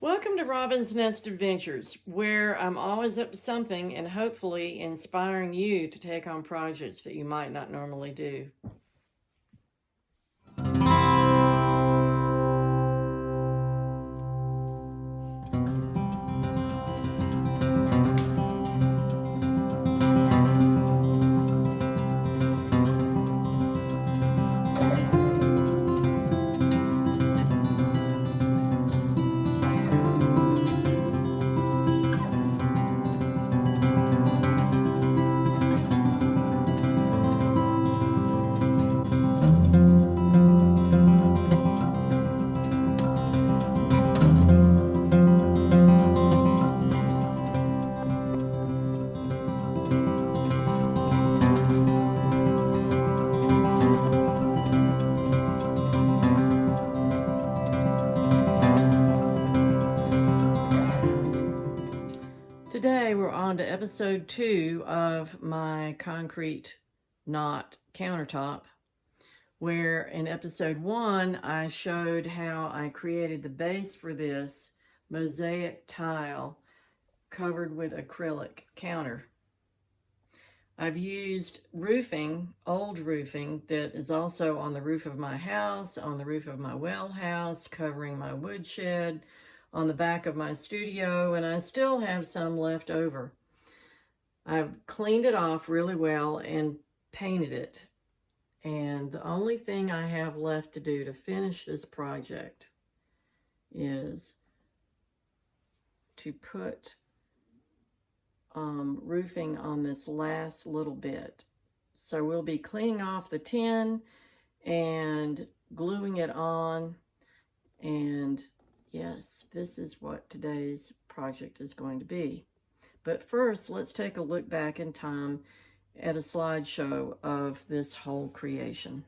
Welcome to Robin's Nest Adventures, where I'm always up to something and hopefully inspiring you to take on projects that you might not normally do. Today we're on to episode 2 of my concrete knot countertop, where in episode 1 I showed how I created the base for this mosaic tile covered with acrylic counter. I've used roofing, old roofing, that is also on the roof of my house, on the roof of my well house, covering my woodshed, on the back of my studio, and I still have some left over. I've cleaned it off really well and painted it. And the only thing I have left to do to finish this project is to put roofing on this last little bit. So we'll be cleaning off the tin and gluing it on, and yes, this is what today's project is going to be. But first, let's take a look back in time at a slideshow of this whole creation.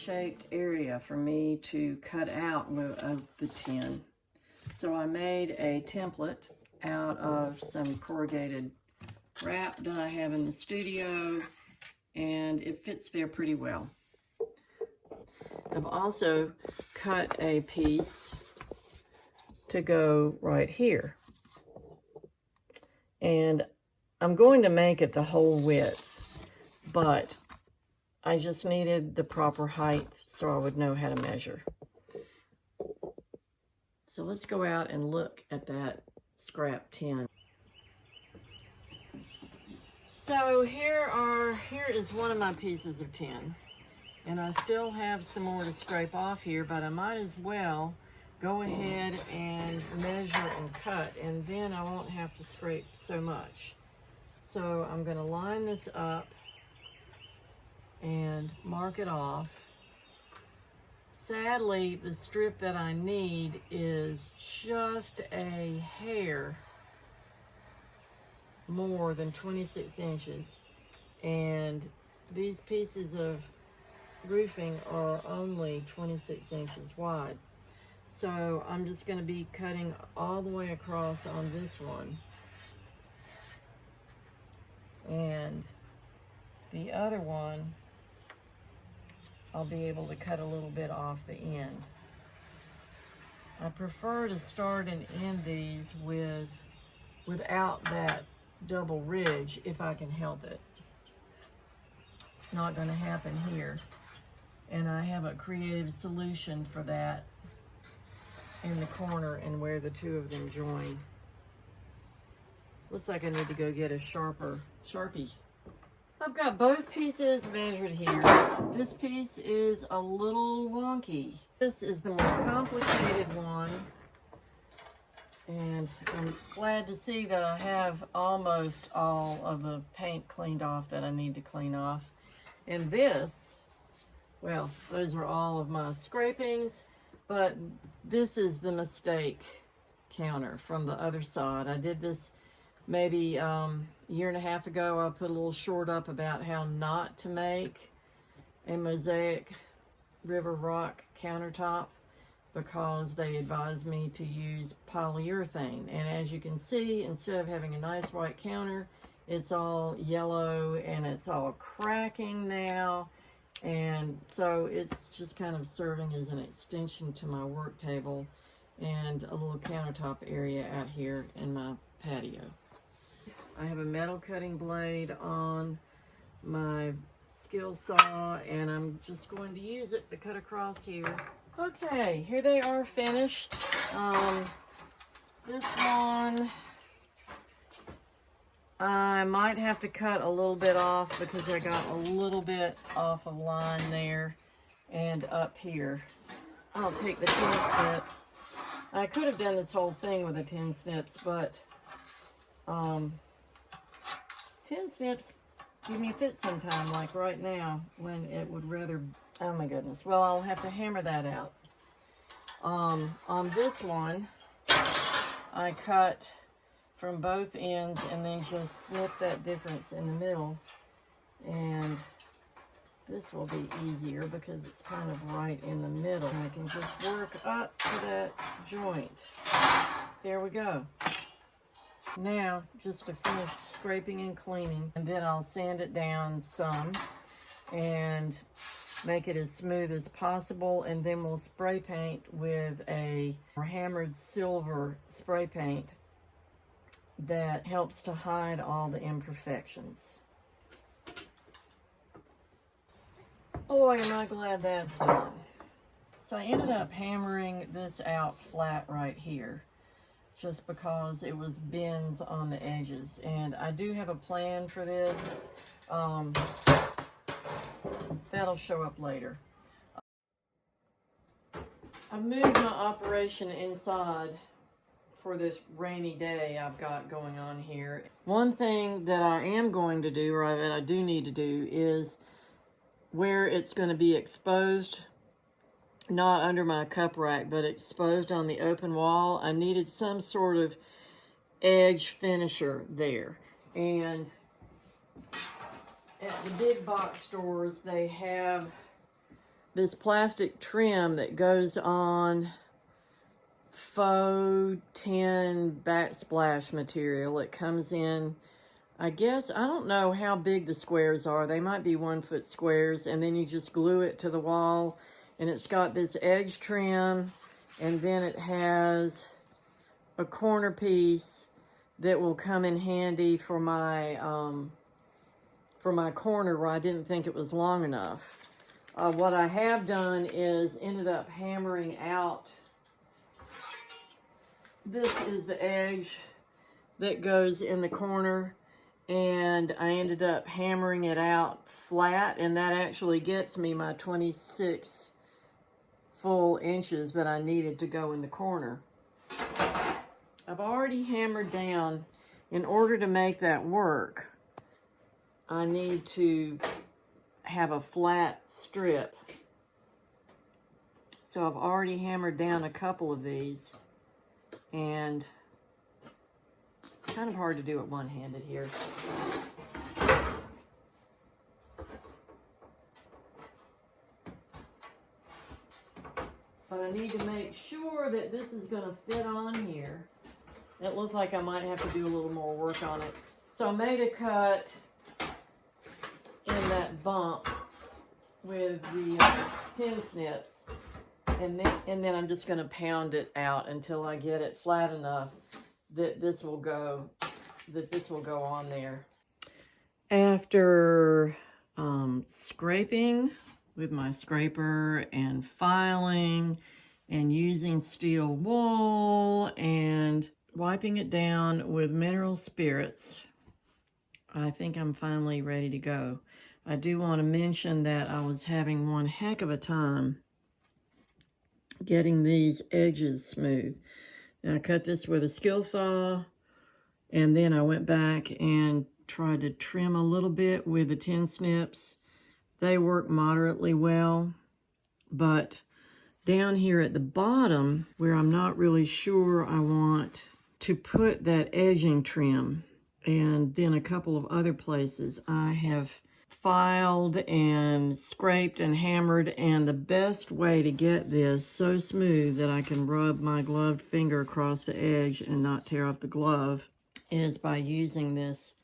shaped area for me to cut out of the tin. So I made a template out of some corrugated wrap that I have in the studio, and it fits there pretty well. I've also cut a piece to go right here. And I'm going to make it the whole width, but I just needed the proper height so I would know how to measure. So let's go out and look at that scrap tin. So here is one of my pieces of tin. And I still have some more to scrape off here, but I might as well go ahead and measure and cut, and then I won't have to scrape so much. So I'm going to line this up and mark it off. Sadly, the strip that I need is just a hair more than 26 inches, and these pieces of roofing are only 26 inches wide. So I'm just going to be cutting all the way across on this one, and the other one I'll be able to cut a little bit off the end. I prefer to start and end these without that double ridge if I can help it. It's not going to happen here, and I have a creative solution for that in the corner and where the two of them join. Looks like I need to go get a Sharpie. I've got both pieces measured here. This piece is a little wonky. This is the more complicated one, and I'm glad to see that I have almost all of the paint cleaned off that I need to clean off. And this, well, those are all of my scrapings, but this is the mistake counter from the other side. I did this maybe a year and a half ago. I put a little short up about how not to make a Mosaic river rock countertop because they advised me to use polyurethane. And as you can see, instead of having a nice white counter, it's all yellow and it's all cracking now. And so it's just kind of serving as an extension to my work table and a little countertop area out here in my patio. I have a metal cutting blade on my skill saw, and I'm just going to use it to cut across here. Okay, here they are finished. This one, I might have to cut a little bit off because I got a little bit off of line there and up here. I'll take the tin snips. I could have done this whole thing with the tin snips, but tin snips give me a fit sometime, like right now, when it would rather, oh my goodness. Well, I'll have to hammer that out. On this one, I cut from both ends and then just snip that difference in the middle. And this will be easier because it's kind of right in the middle. I can just work up to that joint. There we go. Now, just to finish scraping and cleaning, and then I'll sand it down some and make it as smooth as possible, and then we'll spray paint with a hammered silver spray paint that helps to hide all the imperfections. Boy, am I glad that's done. So I ended up hammering this out flat right here, just because it was bends on the edges. And I do have a plan for this. That'll show up later. I moved my operation inside for this rainy day I've got going on here. One thing that I am going to do, or that I do need to do, is where it's going to be exposed, not under my cup rack, but exposed on the open wall, I needed some sort of edge finisher there. And at the big box stores, they have this plastic trim that goes on faux tin backsplash material. It comes in, I guess, I don't know how big the squares are. They might be 1 foot squares, and then you just glue it to the wall. And it's got this edge trim, and then it has a corner piece that will come in handy for my corner where I didn't think it was long enough. What I have done is ended up hammering out. This is the edge that goes in the corner, and I ended up hammering it out flat, and that actually gets me my 26 full inches that I needed to go in the corner. I've already hammered down. In order to make that work, I need to have a flat strip. So I've already hammered down a couple of these, and kind of hard to do it one-handed here. But I need to make sure that this is going to fit on here. It looks like I might have to do a little more work on it. So I made a cut in that bump with the tin snips, and then I'm just going to pound it out until I get it flat enough that this will go on there. After scraping with my scraper and filing and using steel wool and wiping it down with mineral spirits, I think I'm finally ready to go. I do want to mention that I was having one heck of a time getting these edges smooth. Now, I cut this with a skill saw, and then I went back and tried to trim a little bit with the tin snips. They work moderately well, but down here at the bottom, where I'm not really sure I want to put that edging trim, and then a couple of other places, I have filed and scraped and hammered, and the best way to get this so smooth that I can rub my gloved finger across the edge and not tear up the glove is by using this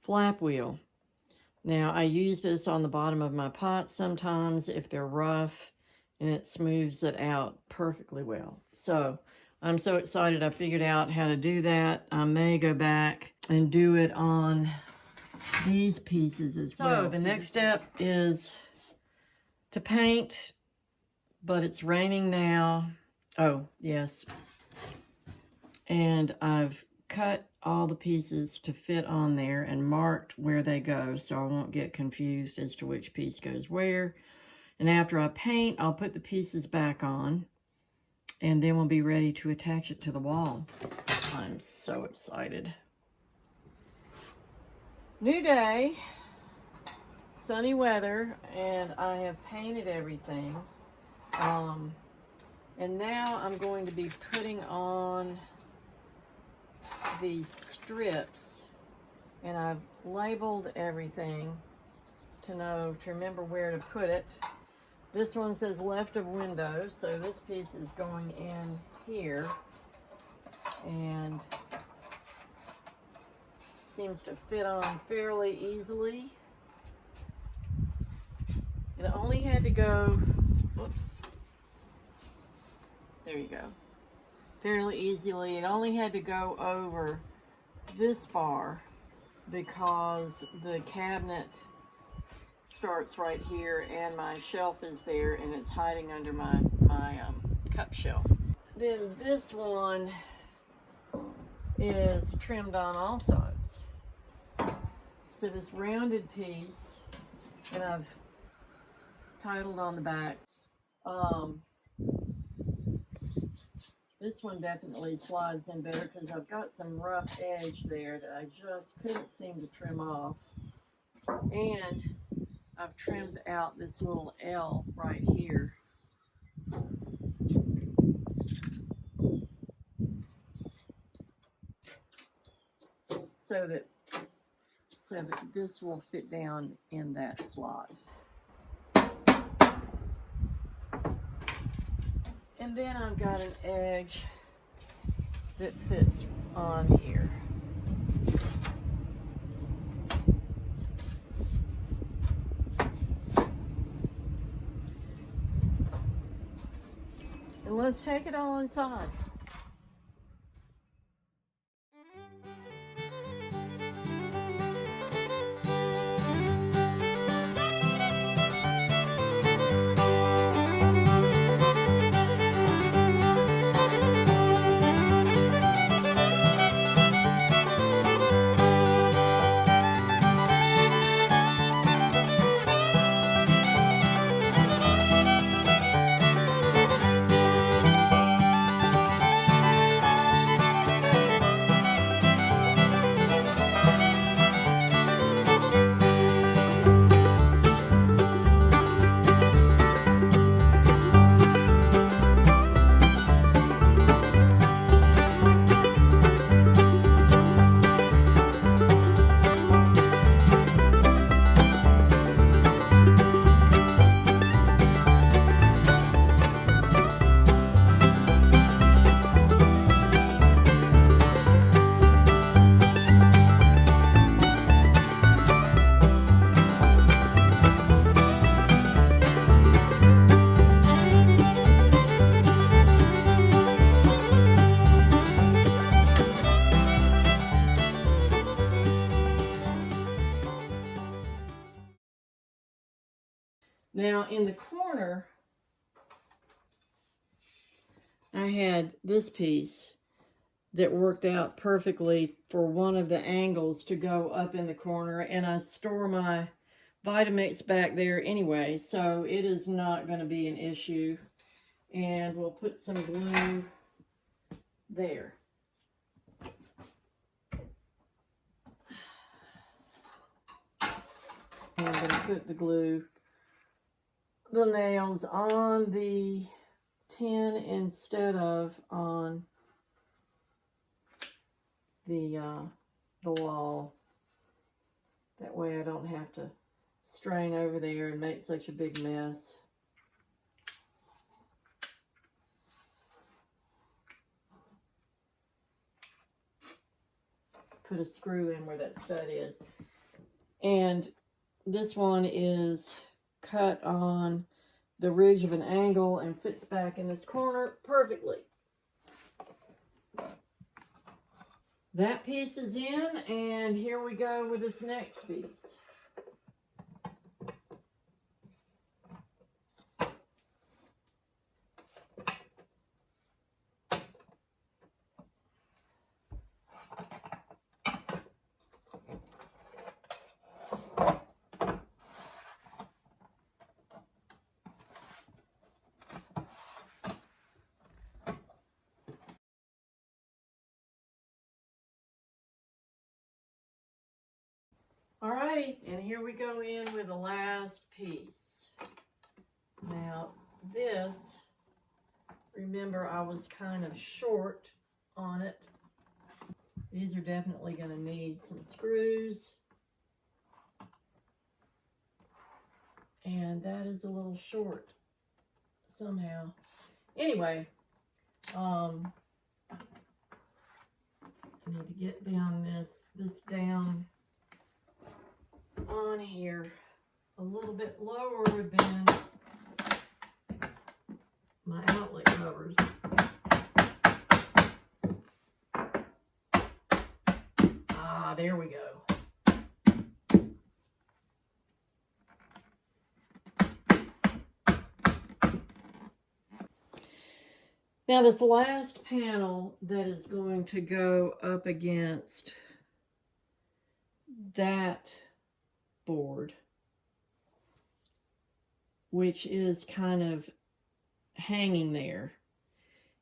flap wheel. Now, I use this on the bottom of my pots sometimes if they're rough, and it smooths it out perfectly well. So I'm so excited I figured out how to do that. I may go back and do it on these pieces as well. So the next step is to paint, but it's raining now. Oh, yes. And I've cut all the pieces to fit on there and marked where they go so I won't get confused as to which piece goes where. And after I paint, I'll put the pieces back on, and then we'll be ready to attach it to the wall. I'm so excited. New day, sunny weather, and I have painted everything. And now I'm going to be putting on these strips, and I've labeled everything to remember where to put it. This one says left of window, so this piece is going in here, and seems to fit on fairly easily. It only had to go, whoops, there you go, fairly easily. It only had to go over this far because the cabinet starts right here and my shelf is there and it's hiding under my cup shelf. Then this one is trimmed on all sides. So this rounded piece, and I've titled on the back, this one definitely slides in better because I've got some rough edge there that I just couldn't seem to trim off. And I've trimmed out this little L right here. So that this will fit down in that slot. And then I've got an edge that fits on here. And let's take it all inside. Now in the corner, I had this piece that worked out perfectly for one of the angles to go up in the corner, and I store my Vitamix back there anyway, so it is not going to be an issue. And we'll put some glue there. And I'm going to put the nails on the tin instead of on the wall. That way I don't have to strain over there and make such a big mess. Put a screw in where that stud is. And this one is cut on the ridge of an angle and fits back in this corner perfectly. That piece is in, and here we go with this next piece. Alrighty, and here we go in with the last piece. Now this, remember I was kind of short on it. These are definitely going to need some screws. And that is a little short somehow. Anyway, I need to get down this down on here a little bit lower than my outlet covers. Ah, there we go. Now this last panel that is going to go up against that board, which is kind of hanging there,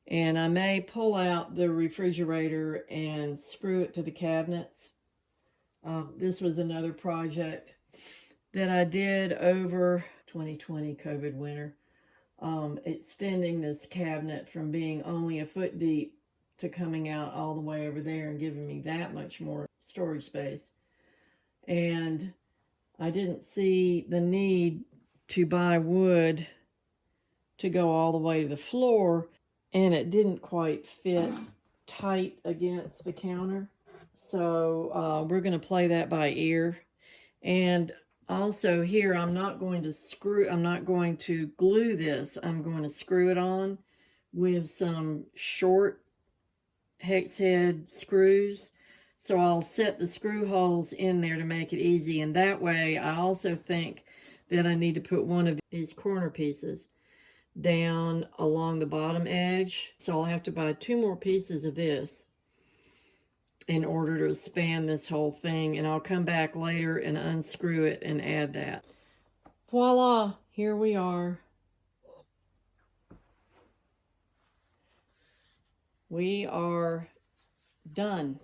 and I may pull out the refrigerator and screw it to the cabinets. This was another project that I did over 2020 COVID winter, extending this cabinet from being only a foot deep to coming out all the way over there and giving me that much more storage space. And I didn't see the need to buy wood to go all the way to the floor, and it didn't quite fit tight against the counter. So we're going to play that by ear. And also here, I'm not going to glue this. I'm going to screw it on with some short hex head screws. So I'll set the screw holes in there to make it easy. And that way, I also think that I need to put one of these corner pieces down along the bottom edge. So I'll have to buy 2 more pieces of this in order to span this whole thing. And I'll come back later and unscrew it and add that. Voila, here we are. We are done.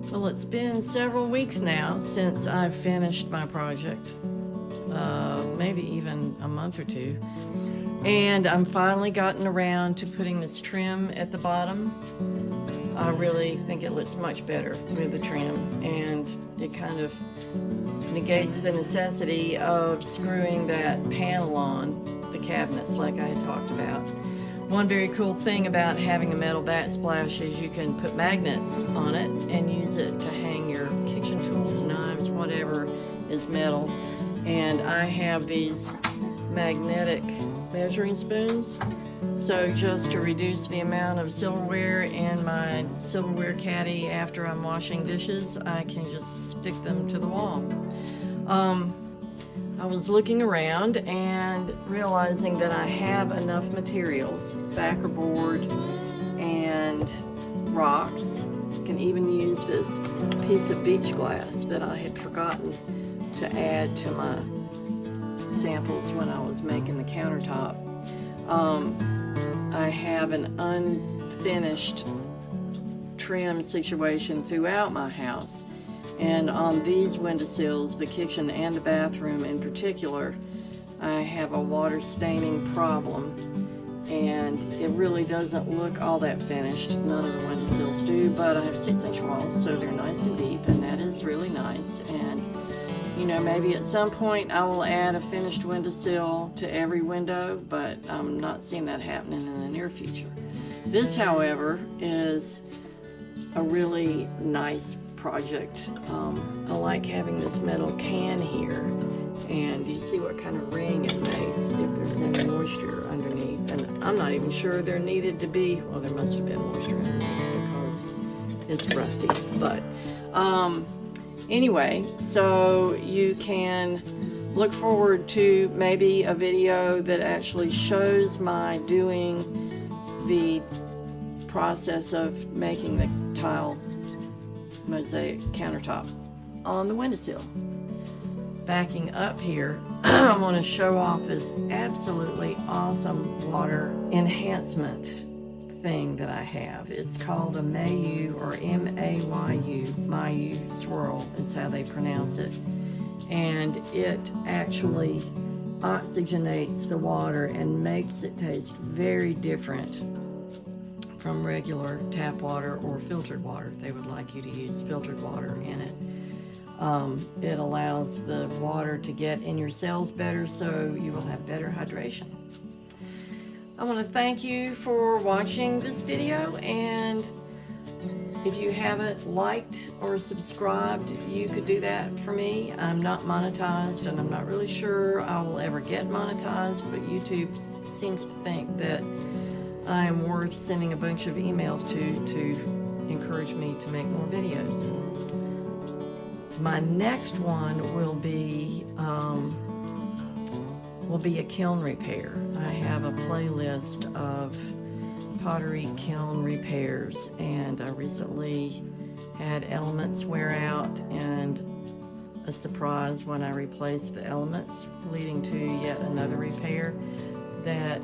Well, it's been several weeks now since I've finished my project, maybe even a month or 2. And I'm finally gotten around to putting this trim at the bottom. I really think it looks much better with the trim, and it kind of negates the necessity of screwing that panel on the cabinets like I had talked about. One very cool thing about having a metal backsplash is you can put magnets on it and use it to hang your kitchen tools, knives, whatever is metal. And I have these magnetic measuring spoons, so just to reduce the amount of silverware in my silverware caddy after I'm washing dishes, I can just stick them to the wall. I was looking around and realizing that I have enough materials, backer board and rocks. I can even use this piece of beach glass that I had forgotten to add to my samples when I was making the countertop. I have an unfinished trim situation throughout my house, and on these windowsills, the kitchen and the bathroom in particular, I have a water staining problem, and it really doesn't look all that finished. None of the windowsills do, but I have 6-inch walls, so they're nice and deep, and that is really nice. And you know, maybe at some point I will add a finished windowsill to every window, but I'm not seeing that happening in the near future. This, however, is a really nice project. I like having this metal can here, and you see what kind of ring it makes if there's any moisture underneath. And I'm not even sure there needed to be, well, there must have been moisture underneath because it's rusty, but anyway, so you can look forward to maybe a video that actually shows my doing the process of making the tile mosaic countertop on the windowsill. Backing up here, I want to show off this absolutely awesome water enhancement thing that I have. It's called a Mayu, or M-A-Y-U, Mayu swirl is how they pronounce it. And it actually oxygenates the water and makes it taste very different from regular tap water or filtered water. They would like you to use filtered water in it. It allows the water to get in your cells better, so you will have better hydration. I want to thank you for watching this video, and if you haven't liked or subscribed, you could do that for me. I'm not monetized, and I'm not really sure I will ever get monetized, but YouTube seems to think that I am worth sending a bunch of emails to encourage me to make more videos. My next one will be a kiln repair. I have a playlist of pottery kiln repairs, and I recently had elements wear out, and a surprise when I replaced the elements, leading to yet another repair. That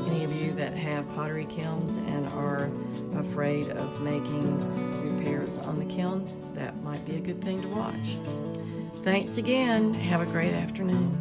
any of you that have pottery kilns and are afraid of making repairs on the kiln, that might be a good thing to watch. Thanks again. Have a great afternoon.